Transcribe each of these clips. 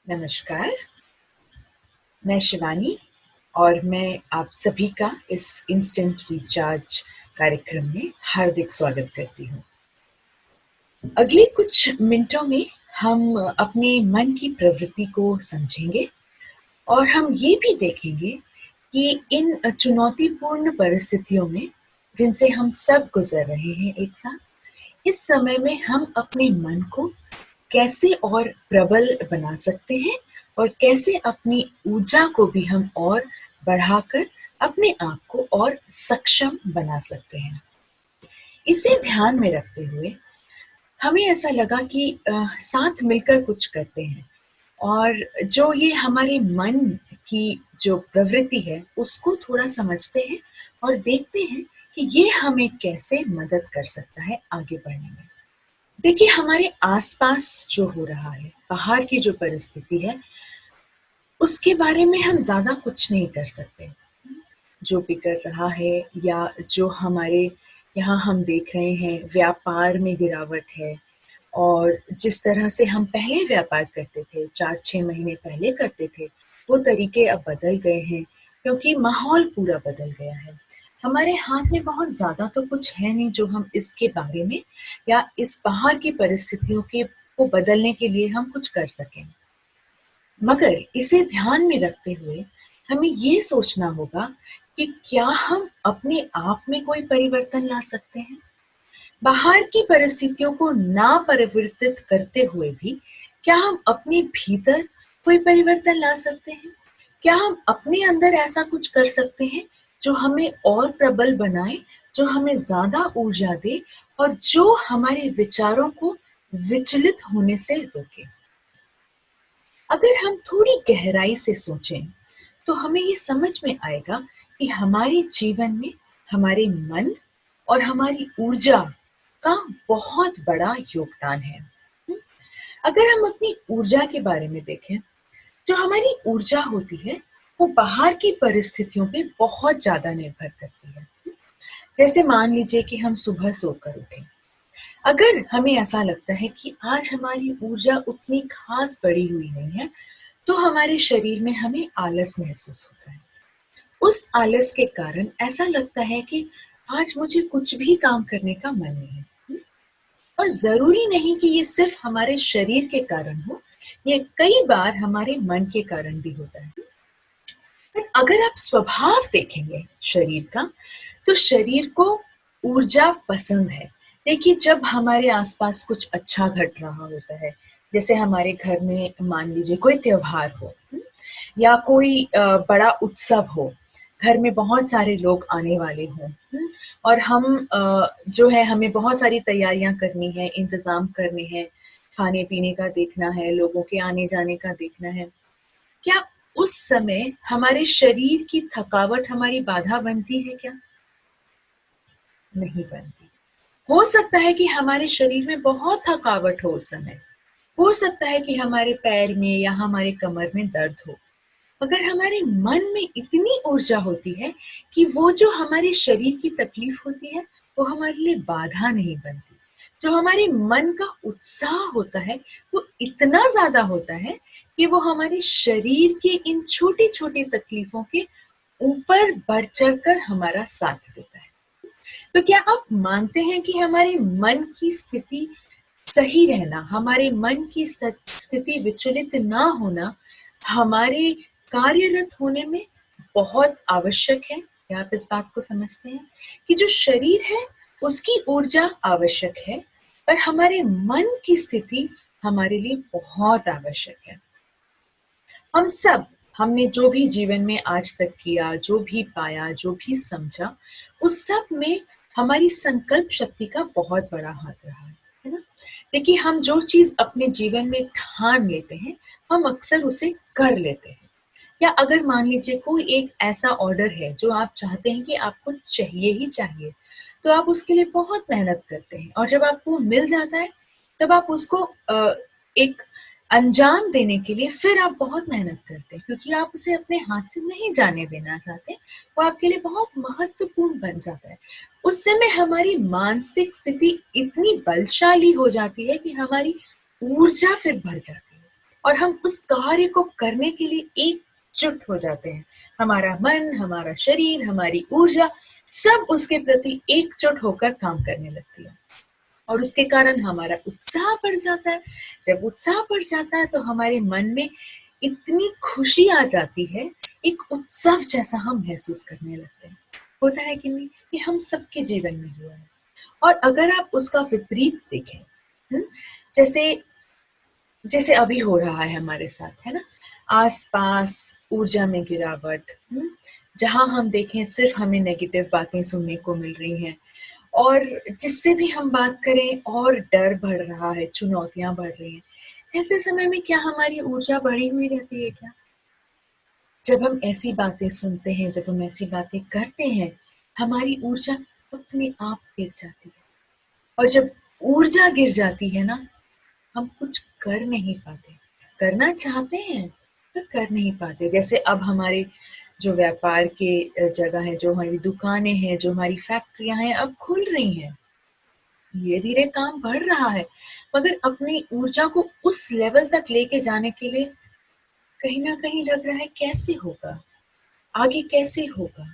नमस्कार, मैं शिवानी और मैं आप सभी का इस इंस्टेंट रिचार्ज कार्यक्रम में हार्दिक स्वागत करती हूँ। अगले कुछ मिनटों में हम अपने मन की प्रवृत्ति को समझेंगे और हम ये भी देखेंगे कि इन चुनौतीपूर्ण परिस्थितियों में जिनसे हम सब गुजर रहे हैं एक साथ, इस समय में हम अपने मन को कैसे और प्रबल बना सकते हैं और कैसे अपनी ऊर्जा को भी हम और बढ़ाकर अपने आप को और सक्षम बना सकते हैं। इसे ध्यान में रखते हुए हमें ऐसा लगा कि साथ मिलकर कुछ करते हैं और जो ये हमारे मन की जो प्रवृत्ति है उसको थोड़ा समझते हैं और देखते हैं कि ये हमें कैसे मदद कर सकता है आगे बढ़ने में। देखिए, हमारे आसपास जो हो रहा है, बाहर की जो परिस्थिति है, उसके बारे में हम ज़्यादा कुछ नहीं कर सकते। जो बिगड़ रहा है या जो हमारे यहाँ हम देख रहे हैं व्यापार में गिरावट है और जिस तरह से हम पहले व्यापार करते थे, 4-6 महीने पहले करते थे, वो तरीके अब बदल गए हैं क्योंकि माहौल पूरा बदल गया है। हमारे हाथ में बहुत ज़्यादा तो कुछ है नहीं जो हम इसके बारे में या इस बाहर की परिस्थितियों के को बदलने के लिए हम कुछ कर सकें। मगर इसे ध्यान में रखते हुए हमें ये सोचना होगा कि क्या हम अपने आप में कोई परिवर्तन ला सकते हैं? बाहर की परिस्थितियों को ना परिवर्तित करते हुए भी क्या हम अपने भीतर कोई परिवर्तन ला सकते हैं? क्या हम अपने अंदर ऐसा कुछ कर सकते हैं जो हमें और प्रबल बनाए, जो हमें ज्यादा ऊर्जा दे और जो हमारे विचारों को विचलित होने से रोके? अगर हम थोड़ी गहराई से सोचें तो हमें ये समझ में आएगा कि हमारे जीवन में हमारे मन और हमारी ऊर्जा का बहुत बड़ा योगदान है। अगर हम अपनी ऊर्जा के बारे में देखें, जो हमारी ऊर्जा होती है वो बाहर की परिस्थितियों पे बहुत ज्यादा निर्भर करती है। जैसे मान लीजिए कि हम सुबह सोकर उठे, अगर हमें ऐसा लगता है कि आज हमारी ऊर्जा उतनी खास बढ़ी हुई नहीं है, तो हमारे शरीर में हमें आलस महसूस होता है। उस आलस के कारण ऐसा लगता है कि आज मुझे कुछ भी काम करने का मन नहीं है। और जरूरी नहीं कि ये सिर्फ हमारे शरीर के कारण हो, ये कई बार हमारे मन के कारण भी होता है। पर अगर आप स्वभाव देखेंगे शरीर का, तो शरीर को ऊर्जा पसंद है। देखिए, जब हमारे आसपास कुछ अच्छा घट रहा होता है, जैसे हमारे घर में मान लीजिए कोई त्योहार हो या कोई बड़ा उत्सव हो, घर में बहुत सारे लोग आने वाले हों, और हम जो है हमें बहुत सारी तैयारियां करनी है, इंतजाम करने हैं, खाने पीने का देखना है, लोगों के आने जाने का देखना है। क्या उस समय हमारे शरीर की थकावट हमारी बाधा बनती है क्या? नहीं बनती। हो सकता है कि हमारे शरीर में बहुत थकावट हो उस समय, हो सकता है कि हमारे पैर में या हमारे कमर में दर्द हो, मगर हमारे मन में इतनी ऊर्जा होती है कि वो जो हमारे शरीर की तकलीफ होती है वो हमारे लिए बाधा नहीं बनती। जो हमारे मन का उत्साह होता है वो इतना ज्यादा होता है कि वो हमारे शरीर के इन छोटी छोटी तकलीफों के ऊपर बढ़ चढ़ कर हमारा साथ देता है। तो क्या आप मानते हैं कि हमारे मन की स्थिति सही रहना, हमारे मन की स्थिति विचलित ना होना हमारे कार्यरत होने में बहुत आवश्यक है? क्या आप इस बात को समझते हैं कि जो शरीर है उसकी ऊर्जा आवश्यक है, पर हमारे मन की स्थिति हमारे लिए बहुत आवश्यक है। हम सब, हमने जो भी जीवन में आज तक किया, जो भी पाया, जो भी समझा, उस सब में हमारी संकल्प शक्ति का बहुत बड़ा हाथ रहा है ना? देखिए, हम जो चीज अपने जीवन में ठान लेते हैं, हम अक्सर उसे कर लेते हैं। या अगर मान लीजिए कोई एक ऐसा ऑर्डर है जो आप चाहते हैं कि आपको चाहिए ही चाहिए, तो आप उसके लिए बहुत मेहनत करते हैं और जब आपको मिल जाता है तब आप उसको एक अंजाम देने के लिए फिर आप बहुत मेहनत करते हैं क्योंकि आप उसे अपने हाथ से नहीं जाने देना चाहते। वो आपके लिए बहुत महत्वपूर्ण बन जाता है। उस समय हमारी मानसिक स्थिति इतनी बलशाली हो जाती है कि हमारी ऊर्जा फिर बढ़ जाती है। और हम उस कार्य को करने के लिए एकजुट हो जाते हैं। हमारा मन, हमारा शरीर, हमारी ऊर्जा सब उसके प्रति एकजुट होकर काम करने लगती है और उसके कारण हमारा उत्साह बढ़ जाता है। जब उत्साह बढ़ जाता है तो हमारे मन में इतनी खुशी आ जाती है, एक उत्सव जैसा हम महसूस करने लगते हैं। होता है कि नहीं? ये हम सबके जीवन में हुआ है। और अगर आप उसका विपरीत देखें, हुँ? जैसे जैसे अभी हो रहा है हमारे साथ, है ना? आस-पास ऊर्जा में गिरावट, जहाँ हम देखें सिर्फ हमें नेगेटिव बातें सुनने को मिल रही हैं और जिससे भी हम बात करें और डर बढ़ रहा है, चुनौतियाँ बढ़ रही हैं। ऐसे समय में क्या हमारी ऊर्जा बढ़ी हुई रहती है क्या? जब हम ऐसी बातें सुनते हैं, जब हम ऐसी बातें करते हैं, हमारी ऊर्जा अपने आप गिर जाती है और जब ऊर्जा गिर जाती है ना, हम कुछ कर नहीं पाते। करना चाहते हैं, पर कर नहीं पाते। जैसे अब हमारे जो व्यापार के जगह है, जो हमारी दुकानें हैं, जो हमारी फैक्ट्रियाँ हैं, अब खुल रही हैं। धीरे-धीरे काम बढ़ रहा है, मगर अपनी ऊर्जा को उस लेवल तक लेके जाने के लिए कहीं न कहीं लग रहा है कैसे होगा? आगे कैसे होगा?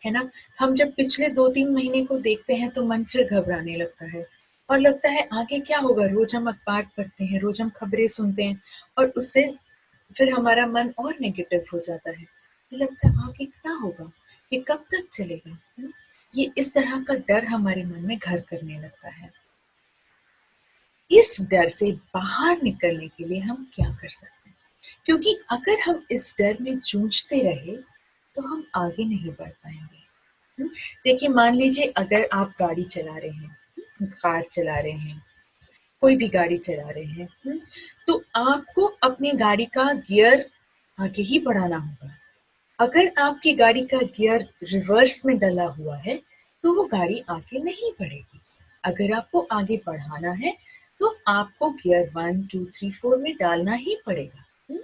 है ना? हम जब पिछले 2-3 महीने को देखते हैं तो मन फिर घबराने लगता है और लगता है आगे क्या होगा? रोज़ हम अखबार पढ़ते हैं, रोज़ हम खबरें सुनते हैं और उससे फिर हमारा मन और नेगेटिव हो जाता है। लगता है आगे क्या होगा? ये कब तक चलेगा? ये इस तरह का डर हमारे मन में घर करने लगता है। इस डर से बाहर निकलने के लिए हम क्या कर सकते हैं? क्योंकि अगर हम इस डर में जूझते रहे, तो हम आगे नहीं बढ़ पाएँगे। हुँ? देखिए मान लीजिए अगर आप गाड़ी चला रहे हैं, कार चला रहे हैं, कोई भी गाड़ी चला रहे हैं, तो आपको अपनी गाड़ी का गियर आगे ही बढ़ाना होगा। अगर आपकी गाड़ी का गियर रिवर्स में डला हुआ है, तो वो गाड़ी आगे नहीं बढ़ेगी। अगर आपको आगे बढ़ाना है, तो आपको गियर 1, 2, 3, 4 में डालना ही पड़ेगा। हुँ?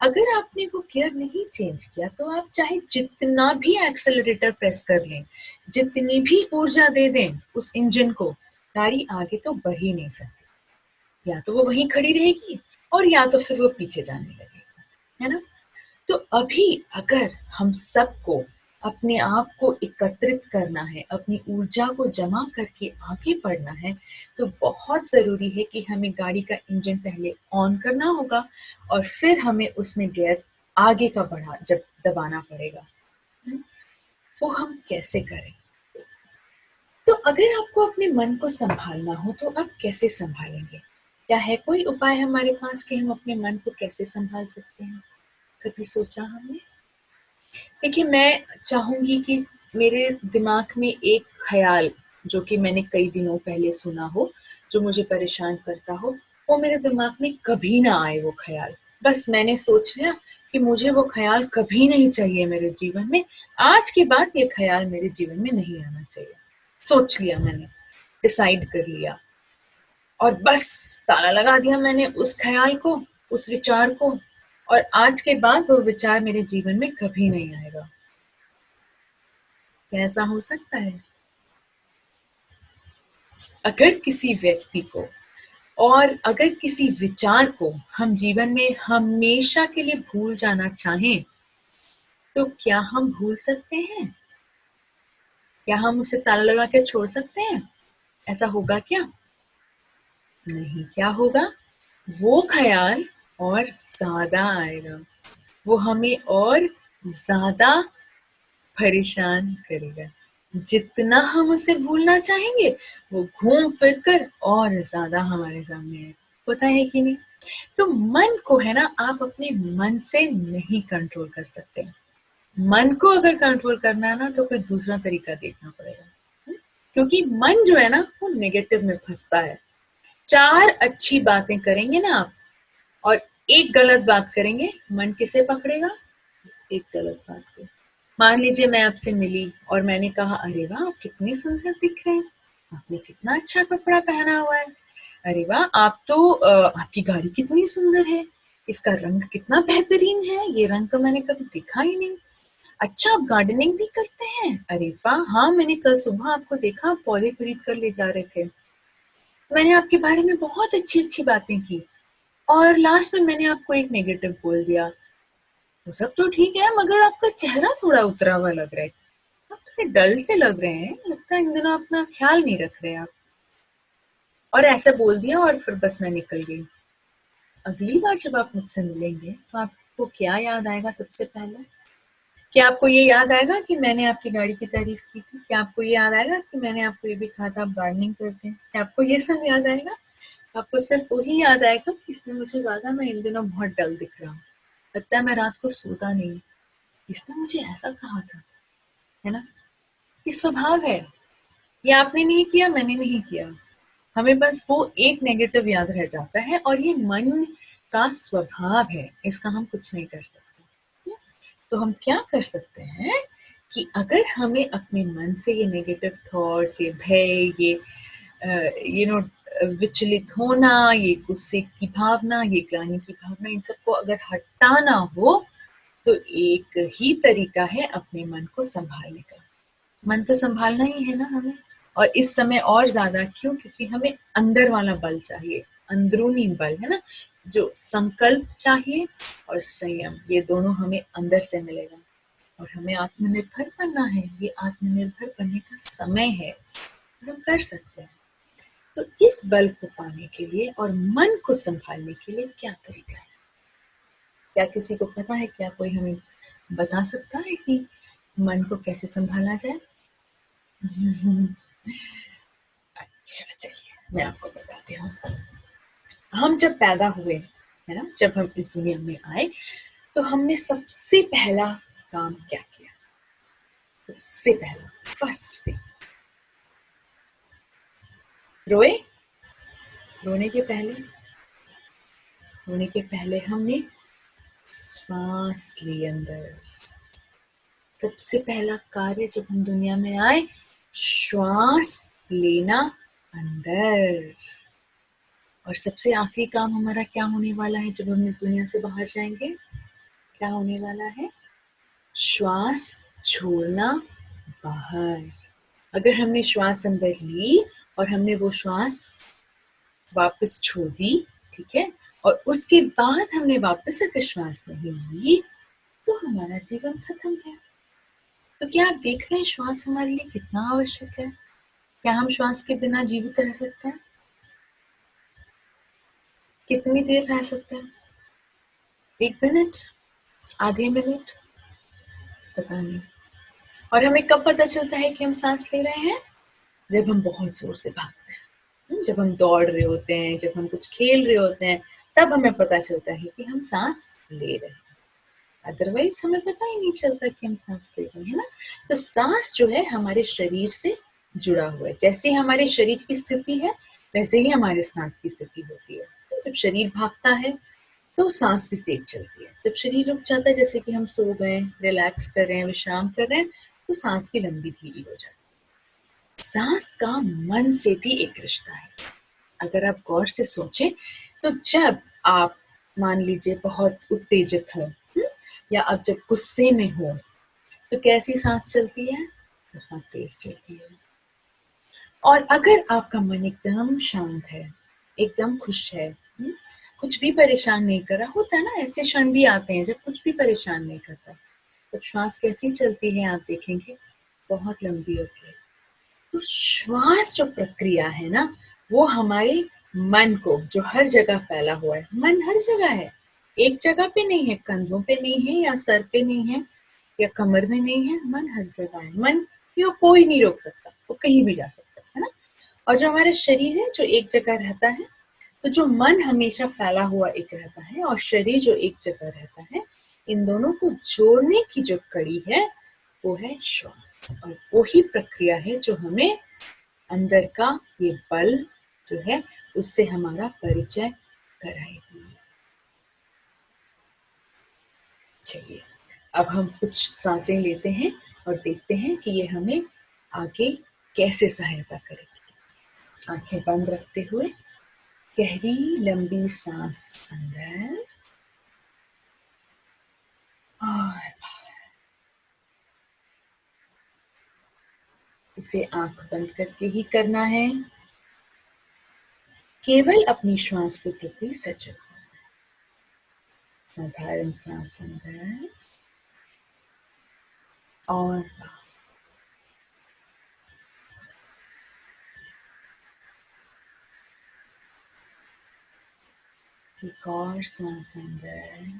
अगर आपने वो गियर नहीं चेंज किया, तो आप चाहे जितना भी एक्सेलरेटर प्रेस कर लें, जितनी भी ऊर्जा दे दें उस इंजन को, गाड़ी आगे तो बढ़ ही नहीं सकती। या तो वो वहीं खड़ी रहेगी और या तो फिर वो पीछे जाने लगेगा, है ना? तो अभी अगर हम सबको अपने आप को एकत्रित करना है, अपनी ऊर्जा को जमा करके आगे बढ़ना है, तो बहुत ज़रूरी है कि हमें गाड़ी का इंजन पहले ऑन करना होगा और फिर हमें उसमें गियर आगे का बढ़ा जब दबाना पड़ेगा। हुँ? वो हम कैसे करें? तो अगर आपको अपने मन को सँभालना हो, तो आप कैसे सँभालेंगे? क्या है कोई उपाय हमारे पास कि हम अपने मन को कैसे सँभाल सकते हैं? कभी सोचा हमने? देखिए, मैं चाहूँगी कि मेरे दिमाग में एक ख़्याल जो कि मैंने कई दिनों पहले सुना हो, जो मुझे परेशान करता हो, वो मेरे दिमाग में कभी ना आए वो ख़्याल। बस मैंने सोच लिया कि मुझे वो ख़्याल कभी नहीं चाहिए मेरे जीवन में, आज के बाद ये ख़्याल मेरे जीवन में नहीं आना चाहिए। सोच लिया मैंने, डिसाइड कर लिया और बस ताला लगा दिया मैंने उस ख़्याल को, उस विचार को और आज के बाद वो विचार मेरे जीवन में कभी नहीं आएगा। क्या ऐसा हो सकता है? अगर किसी व्यक्ति को और अगर किसी विचार को हम जीवन में हमेशा के लिए भूल जाना चाहें, तो क्या हम भूल सकते हैं? क्या हम उसे ताला लगा के छोड़ सकते हैं? ऐसा होगा क्या? नहीं, क्या होगा? वो ख़्याल और ज़्यादा आएगा। वो हमें और ज़्यादा परेशान करेगा। जितना हम उसे भूलना चाहेंगे, वो घूम फिर कर और ज़्यादा हमारे सामने आएगा। होता है कि नहीं? तो मन को है ना आप अपने मन से नहीं कंट्रोल कर सकते। मन को अगर कंट्रोल करना है ना तो कोई दूसरा तरीका देखना पड़ेगा। क्योंकि मन जो है ना वो नेगेटिव में फँसता है। 4 अच्छी बातें करेंगे ना आप और एक गलत बात करेंगे, मन किसे पकड़ेगा? उस एक गलत बात को। मान लीजिए मैं आपसे मिली और मैंने कहा, "अरे वाह! आप कितने सुंदर दिख रहे हैं। आपने कितना अच्छा कपड़ा पहना हुआ है। अरे वाह! आप तो आपकी गाड़ी कितनी सुंदर है। इसका रंग कितना बेहतरीन है। ये रंग तो मैंने कभी देखा ही नहीं। अच्छा आप गार्डनिंग भी करते हैं? अरे वाह! हाँ, मैंने कल सुबह आपको देखा आप पौधे खरीद कर ले जा रहे थे। मैंने आपके बारे में बहुत अच्छी-अच्छी बातें की। और लास्ट में मैंने आपको एक नेगेटिव बोल दिया, वो सब तो ठीक है मगर आपका चेहरा थोड़ा उतरा हुआ लग रहा है, आप थोड़े डल से लग रहे हैं, लगता है इन दिनों अपना ख्याल नहीं रख रहे आप। और ऐसा बोल दिया और फिर बस मैं निकल गई। अगली बार जब आप मुझसे मिलेंगे तो आपको क्या याद आएगा सबसे पहले? क्या आपको ये याद आएगा कि मैंने आपकी गाड़ी की तारीफ की थी? क्या आपको ये याद आएगा कि मैंने आपको ये भी कहा था आप गार्डनिंग करते हैं? क्या आपको ये सब याद आएगा? आपको सिर्फ वही याद आएगा कि इसने मुझे कहा था मैं इन दिनों बहुत डल दिख रहा हूँ, लगता है मैं रात को सोता नहीं, इसने मुझे ऐसा कहा था, है ना? ये स्वभाव है, ये आपने नहीं किया, मैंने नहीं किया, हमें बस वो एक नेगेटिव याद रह जाता है और ये मन का स्वभाव है, इसका हम कुछ नहीं कर सकते। तो हम क्या कर सकते हैं कि अगर हमें अपने मन से ये नेगेटिव थॉट्स, ये भय, ये यू नो विचलित होना, ये गुस्से की भावना, ये ग्लानि की भावना, इन सबको अगर हटाना हो तो एक ही तरीका है अपने मन को संभालने का। मन तो संभालना ही है ना हमें, और इस समय और ज्यादा क्यों, क्योंकि हमें अंदर वाला बल चाहिए, अंदरूनी बल, है ना, जो संकल्प चाहिए और संयम, ये दोनों हमें अंदर से मिलेगा और हमें आत्मनिर्भर बनना है, ये आत्मनिर्भर बनने का समय है और हम कर सकते हैं। तो इस बल को पाने के लिए और मन को संभालने के लिए क्या तरीका है? क्या किसी को पता है? क्या कोई हमें बता सकता है कि मन को कैसे संभाला जाए? अच्छा, चलिए मैं आपको बताती हूँ। हम जब पैदा हुए, है ना, जब हम इस दुनिया में आए तो हमने सबसे पहला काम क्या किया? सबसे पहला, फर्स्ट थिंग, रोए। रोने के पहले, रोने के पहले हमने श्वास ली अंदर। सबसे पहला कार्य जब हम दुनिया में आए, श्वास लेना अंदर। और सबसे आखिरी काम हमारा क्या होने वाला है जब हम इस दुनिया से बाहर जाएंगे? क्या होने वाला है? श्वास छोड़ना बाहर। अगर हमने श्वास अंदर ली और हमने वो श्वास वापस छोड़ दी, ठीक है, और उसके बाद हमने वापस अगर श्वास नहीं ली तो हमारा जीवन खत्म है। तो क्या आप देख रहे हैं श्वास हमारे लिए कितना आवश्यक है? क्या हम श्वास के बिना जीवित रह सकते हैं? कितनी देर रह सकते हैं? 1 मिनट? आधे मिनट? पता नहीं। और हमें कब पता चलता है कि हम सांस ले रहे हैं? जब हम बहुत जोर से भागते हैं, जब हम दौड़ रहे होते हैं, जब हम कुछ खेल रहे होते हैं, तब हमें पता चलता है कि हम सांस ले रहे हैं। अदरवाइज हमें पता ही नहीं चलता कि हम सांस ले रहे हैं ना। तो सांस जो है हमारे शरीर से जुड़ा हुआ है, जैसे हमारे शरीर की स्थिति है वैसे ही हमारे सांस की स्थिति होती है। तो जब शरीर भागता है तो सांस भी तेज चलती है, जब शरीर रुक जाता है, जैसे कि हम सो गए, रिलैक्स कर रहे हैं, विश्राम कर रहे हैं, तो सांस भी लंबी धीरी हो जाती है। सांस का मन से भी एक रिश्ता है। अगर आप गौर से सोचें तो जब आप मान लीजिए बहुत उत्तेजित हो, या अब जब गुस्से में हो तो कैसी सांस चलती है? बहुत तेज चलती है। और अगर आपका मन एकदम शांत है, एकदम खुश है, कुछ भी परेशान नहीं कर रहा, होता है ना ऐसे क्षण भी आते हैं जब कुछ भी परेशान नहीं करता, तो श्वास कैसी चलती है आप देखेंगे? बहुत लंबी होती है। तो श्वास जो प्रक्रिया है ना, वो हमारे मन को, जो हर जगह फैला हुआ है, मन हर जगह है, एक जगह पे नहीं है, कंधों पे नहीं है या सर पे नहीं है या कमर में नहीं है, मन हर जगह है। मन को कोई नहीं रोक सकता, वो कहीं भी जा सकता है ना। और जो हमारा शरीर है जो एक जगह रहता है, तो जो मन हमेशा फैला हुआ एक रहता है और शरीर जो एक जगह रहता है, इन दोनों को जोड़ने की जो कड़ी है वो है श्वास, और वो ही प्रक्रिया है जो हमें अंदर का ये बल जो है उससे हमारा परिचय कराएगी। चलिए अब हम कुछ सांसें लेते हैं और देखते हैं कि ये हमें आगे कैसे सहायता करेगी। आंखें बंद रखते हुए गहरी लंबी सांस अंदर और इसे आंख बंद करके ही करना है। केवल अपनी श्वास के प्रति सजग। साधारण सांस अंदर और बाहर। एक और सांस अंदर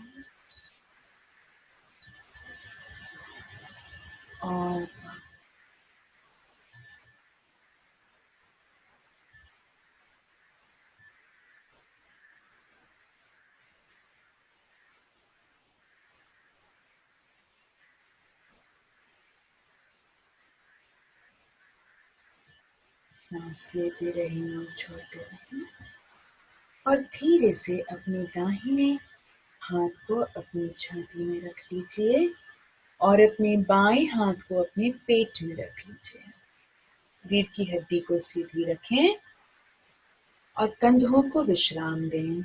और बाहर। सांस लेते रहिए और छोड़ते रहिए और धीरे से अपने दाहिने हाथ को अपनी छाती में रख लीजिए और अपने बाएं हाथ को अपने पेट में रख लीजिए। रीढ़ की हड्डी को सीधी रखें और कंधों को विश्राम दें।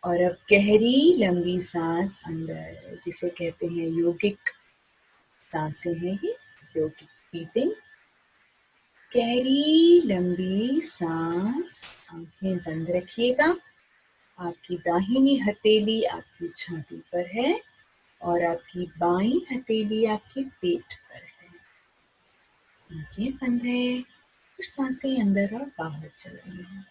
और अब गहरी लंबी सांस अंदर, जिसे कहते हैं योगिक सांसें हैं ये, योगिक ब्रीथिंग। गहरी लंबी सांस, आंखें बंद रखिएगा। आपकी दाहिनी हथेली आपकी छाती पर है और आपकी बाईं हथेली आपके पेट पर है। आंखें बंद है और सांसें अंदर और बाहर चल रही हैं।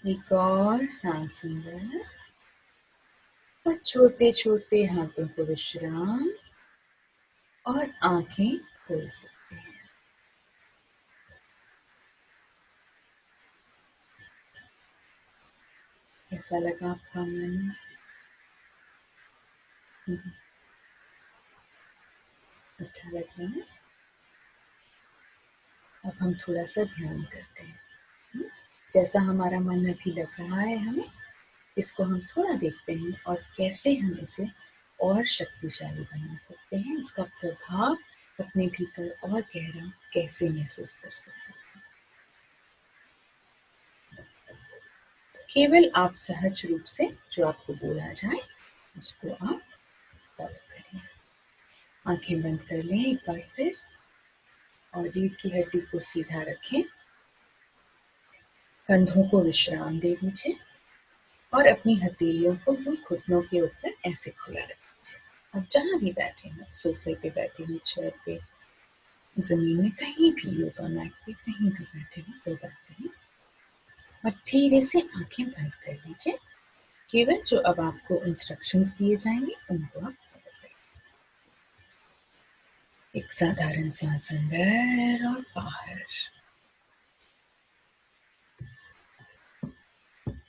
एक और सांस अंदर और छोटे छोटे हाथों को विश्राम और आंखें खोल सकते हैं। कैसा लगा आपका मन? अच्छा लग रहा है? अब हम थोड़ा सा ध्यान करते हैं। जैसा हमारा मन अभी लग रहा है हमें, इसको हम थोड़ा देखते हैं और कैसे हम इसे और शक्तिशाली बना सकते हैं। इसका प्रभाव अपने भीतर और गहरा कैसे महसूस कर सकते हैं। केवल आप सहज रूप से जो आपको बोला जाए उसको आप फॉलो करिए। आंखें बंद कर लें एक बार फिर और रीढ़ की हड्डी को सीधा रखें। कंधों को विश्राम दे दीजिए और अपनी हथेलियों को यूं घुटनों के ऊपर ऐसे खुला रख दीजिए। अब जहां भी बैठे हो, सोफे पे बैठे हो, चेयर पे, जमीन में, कहीं भी, योगा मैट पे कहीं भी बैठे हो, कोई बात नहीं। और धीरे से आंखें बंद कर लीजिए। केवल जो अब आपको इंस्ट्रक्शंस दिए जाएंगे उनको आप फॉलो करें। एक साधारण सांस अंदर और बाहर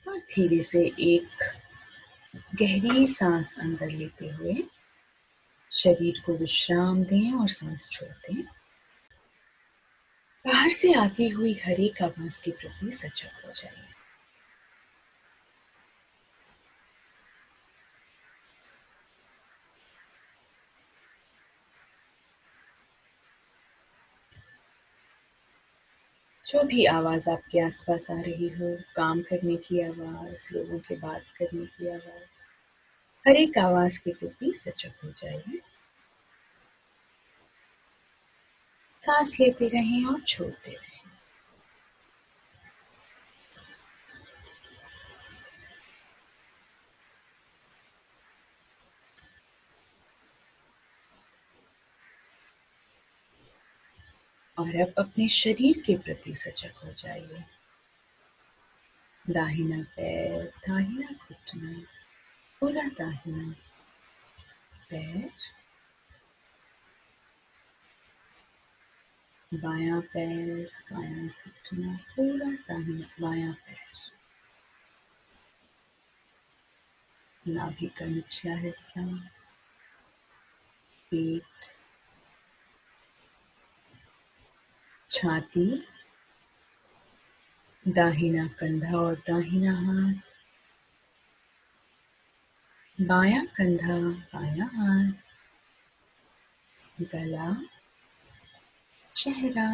और धीरे से एक गहरी सांस अंदर लेते हुए शरीर को विश्राम दें और सांस छोड़ दें। बाहर से आती हुई हर एक आवाज के प्रति सजग हो जाइए। जो भी आवाज आपके आसपास आ रही हो, काम करने की आवाज, लोगों के बात करने की आवाज, हर एक आवाज के प्रति सजग हो जाइए। सांस लेते रहें और छोड़ते रहें। और अब अपने शरीर के प्रति सजग हो जाइए। दाहिना पैर, दाहिना घुटना, पूरा दाहिना पैर, बायां पैर, बायां घुटना, पूरा दाहिना बायां पैर, नाभि का निचला हिस्सा, पेट, छाती, दाहिना कंधा और दाहिना हाथ, बायां कंधा, बायां हाथ, गला, चेहरा,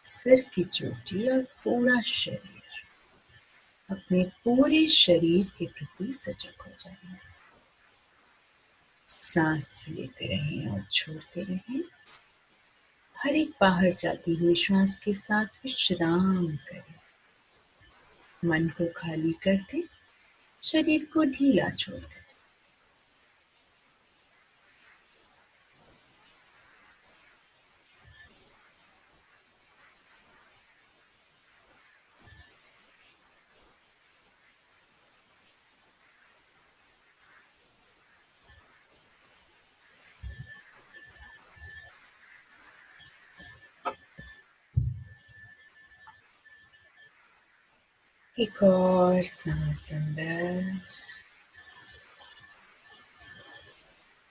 सिर की चोटी और पूरा शरीर। अपने पूरे शरीर के प्रति सजग हो जाइए। सांस लेते रहें और छोड़ते रहें। हर एक बाहर जाती हुई श्वास के साथ विश्राम करें। मन को खाली कर दें, शरीर को ढीला छोड़ दें। एक और सांस अंदर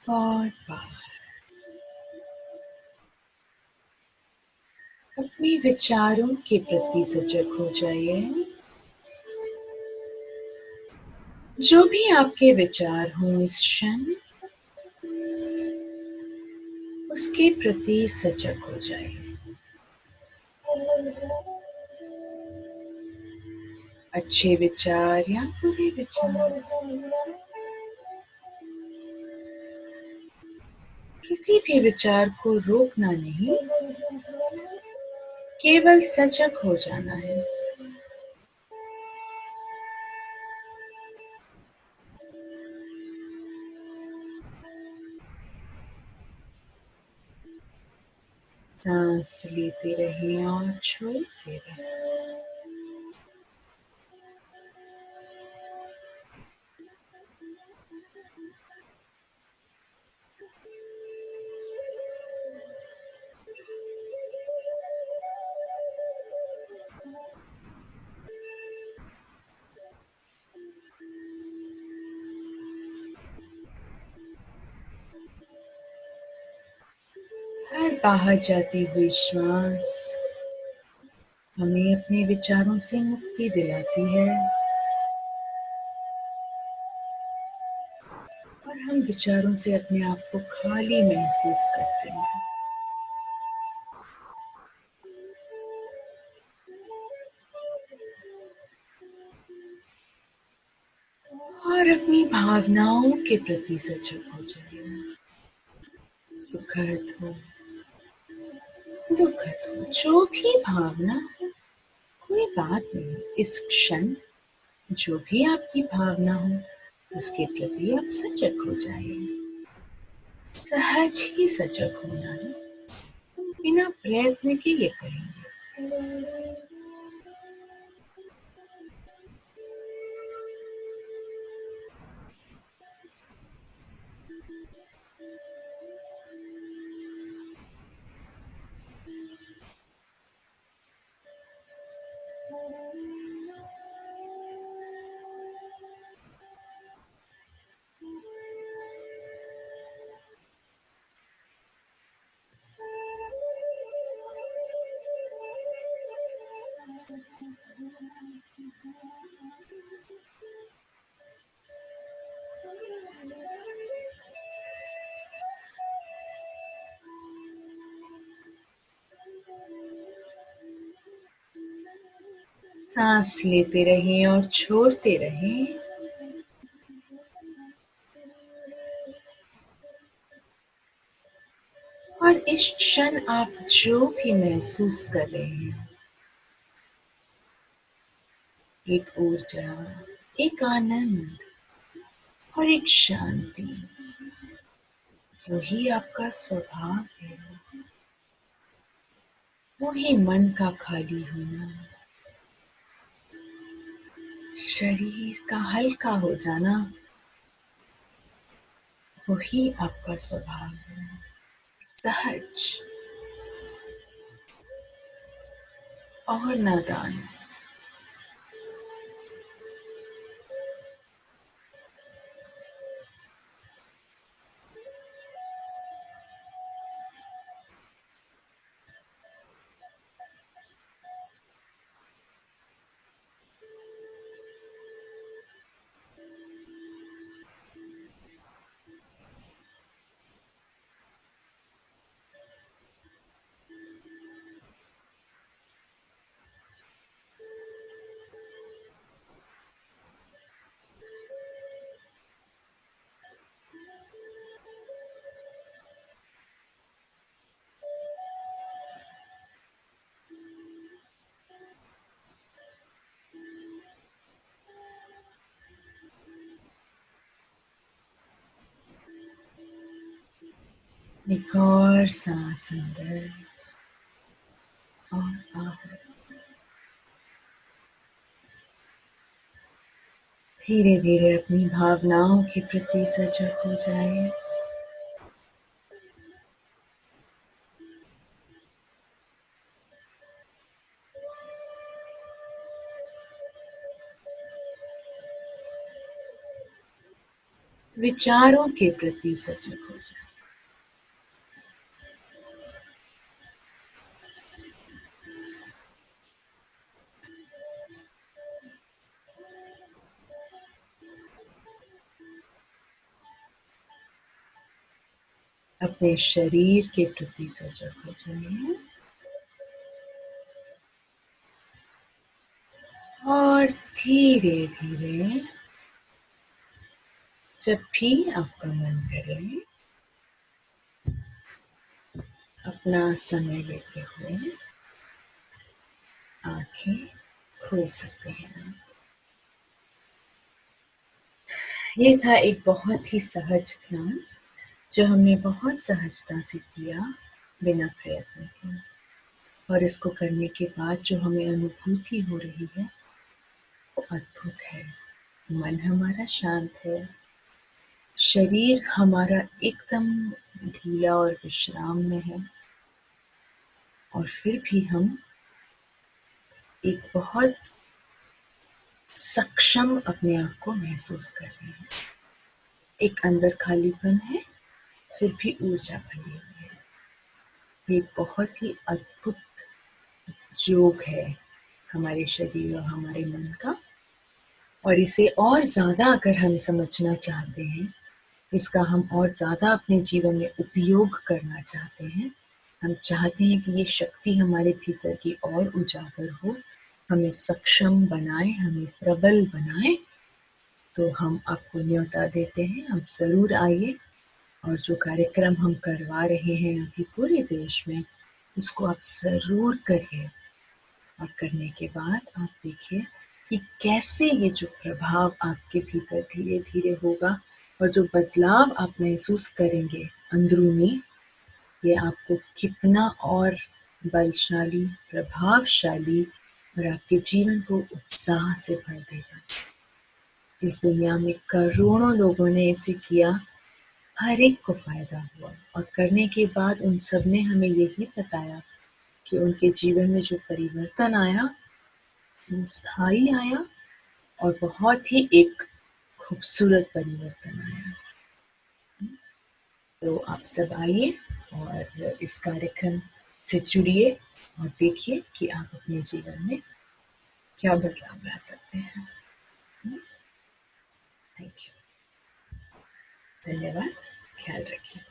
और बाहर। अपने विचारों के प्रति सजग हो जाइए। जो भी आपके विचार हों इस क्षण, उसके प्रति सजग हो जाइए। अच्छे विचार या बुरे विचार, किसी भी विचार को रोकना नहीं, केवल सजग हो जाना है। सांस लेते रहें और छोड़ते रहें। हर बाहर जाती हुई श्वास हमें अपने विचारों से मुक्ति दिलाती है और हम विचारों से अपने आप को खाली महसूस करते हैं। और अपनी भावनाओं के प्रति सजग हो जाइए। सुखद हो, दुखद हो, जो भी भावना हो, कोई बात नहीं। इस क्षण जो भी आपकी भावना हो, उसके प्रति आप सजग हो जाइए। सहज ही सजग होना है, बिना प्रयत्न के ये करेंगे। सांस लेते रहें और छोड़ते रहें। और इस क्षण आप जो भी महसूस कर रहे हैं, एक ऊर्जा, एक आनंद और एक शांति, वही आपका स्वभाव है। वही मन का खाली होना, शरीर का हल्का हो जाना, वही आपका स्वभाव है। सहज और नादान। एक और सांस अंदर और बाहर। धीरे धीरे अपनी भावनाओं के प्रति सजग हो जाए। विचारों के प्रति सजग हो जाए। अपने शरीर के प्रति सजग हो जाइए और धीरे धीरे जब भी आपका मन करे अपना समय लेते हुए आंखें खोल सकते हैं। ये था एक बहुत ही सहज ध्यान जो हमने बहुत सहजता से किया, बिना प्रयत्न के। और इसको करने के बाद जो हमें अनुभूति हो रही है वो अद्भुत है। मन हमारा शांत है, शरीर हमारा एकदम ढीला और विश्राम में है, और फिर भी हम एक बहुत सक्षम अपने आप को महसूस कर रहे हैं। एक अंदर खालीपन है, फिर भी ऊर्जा भरी हुई है। ये बहुत ही अद्भुत योग है हमारे शरीर और हमारे मन का। और इसे और ज़्यादा अगर हम समझना चाहते हैं, इसका हम और ज़्यादा अपने जीवन में उपयोग करना चाहते हैं, हम चाहते हैं कि ये शक्ति हमारे भीतर की और उजागर हो, हमें सक्षम बनाए, हमें प्रबल बनाए, तो हम आपको न्योता देते हैं, आप ज़रूर आइए। और जो कार्यक्रम हम करवा रहे हैं अभी पूरे देश में, उसको आप ज़रूर करिए। और करने के बाद आप देखिए कि कैसे ये जो प्रभाव आपके भीतर धीरे धीरे होगा, और जो बदलाव आप महसूस करेंगे अंदरूनी, ये आपको कितना और बलशाली, प्रभावशाली और आपके जीवन को उत्साह से भर देगा। इस दुनिया में करोड़ों लोगों ने इसे किया, हर एक को फायदा हुआ, और करने के बाद उन सब ने हमें यही बताया कि उनके जीवन में जो परिवर्तन आया वो स्थायी आया, और बहुत ही एक खूबसूरत परिवर्तन आया। तो आप सब आइए और इस कार्यक्रम से जुड़िए और देखिए कि आप अपने जीवन में क्या बदलाव ला सकते हैं। Thank you. धन्यवाद। ख्याल रखिए।